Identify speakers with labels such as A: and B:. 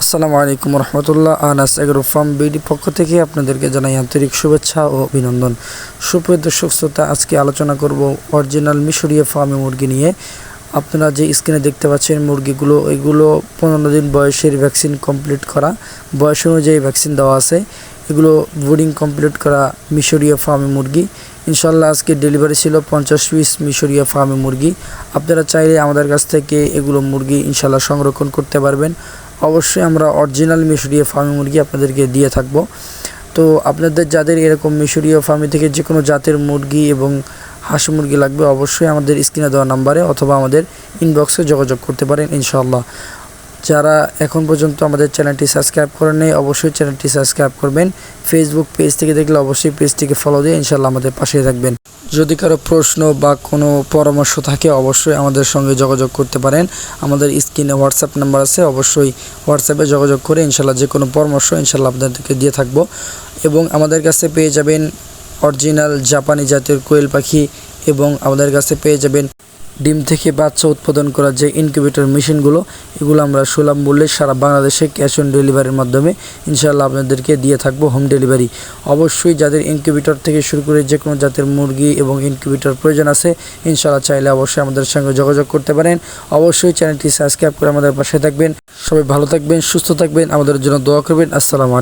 A: আসসালামু আলাইকুম রহমতুল্লাহ। Anas agro farm BD পক্ষ থেকে আপনাদেরকে জানাই আন্তরিক শুভেচ্ছা ও অভিনন্দন। সুপ্রিয় দর্শক শ্রোতা, আজকে আলোচনা করব অরিজিনাল মিশরীয় ফার্মি মুরগি নিয়ে। আপনারা যে স্ক্রিনে দেখতে পাচ্ছেন মুরগিগুলো, এগুলো 15 দিন বয়সের ভ্যাকসিন কমপ্লিট করা, বয়স অনুযায়ী ভ্যাকসিন দেওয়া আছে। এগুলো ব্রিডিং কমপ্লিট করা মিশরীয় ফার্মি মুরগি। ইনশাল্লাহ আজকে ডেলিভারি ছিল 50 পিস মিশরীয় ফার্মি মুরগি। আপনারা চাইলে আমাদের কাছ থেকে এগুলো মুরগি ইনশাল্লাহ সংরক্ষণ করতে পারবেন। অবশ্যই আমরা অরিজিনাল মিশরীয় ফার্মি মুরগি আপনাদেরকে দিয়ে থাকব। তো আপনাদের যাদের এরকম মিশরীয় ফার্মি থেকে যে কোনো জাতের মুরগি এবং হাঁস মুরগি লাগবে, অবশ্যই আমাদের স্ক্রিনে দেওয়া নাম্বারে অথবা আমাদের ইনবক্সে যোগাযোগ করতে পারেন ইনশাআল্লাহ। যারা এখন পর্যন্ত আমাদের চ্যানেলটি সাবস্ক্রাইব করেন নাই, অবশ্যই চ্যানেলটি সাবস্ক্রাইব করবেন। ফেসবুক পেজ থেকে দেখলে অবশ্যই পেজটিকে ফলো দিয়ে ইনশাআল্লাহ আমাদের পাশে থাকবেন। যদি কারো প্রশ্ন বা কোনো পরামর্শ থাকে, অবশ্যই আমাদের সঙ্গে যোগাযোগ করতে পারেন। আমাদের স্ক্রিনে হোয়াটসঅ্যাপ নাম্বার আছে, অবশ্যই হোয়াটসঅ্যাপে যোগাযোগ করে ইনশাআল্লাহ যে কোনো পরামর্শ ইনশাআল্লাহ আপনাদেরকে দিয়ে থাকবো। এবং আমাদের কাছে পেয়ে যাবেন অরিজিনাল জাপানি জাতের কোয়েল পাখি, এবং আমাদের কাছে পেয়ে যাবেন ডিম থেকে বাচ্চা উৎপাদন করা যে ইনকিউবেটর মেশিনগুলো। এগুলো আমরা সুলভ মূল্যে সারা বাংলাদেশে ক্যাশ অন ডেলিভারির মাধ্যমে ইনশাআল্লাহ আপনাদেরকে দিয়ে থাকবো হোম ডেলিভারি। অবশ্যই যাদের ইনকিউবেটর থেকে শুরু করে যে কোনো জাতের মুরগি এবং ইনকিউবেটর প্রয়োজন আছে, ইনশাআল্লাহ চাইলে অবশ্যই আমাদের সঙ্গে যোগাযোগ করতে পারেন। অবশ্যই চ্যানেলটি সাবস্ক্রাইব করে আমাদের পাশে থাকবেন। সবাই ভালো থাকবেন, সুস্থ থাকবেন, আমাদের জন্য দোয়া করবেন। আসসালামু আলাইকুম।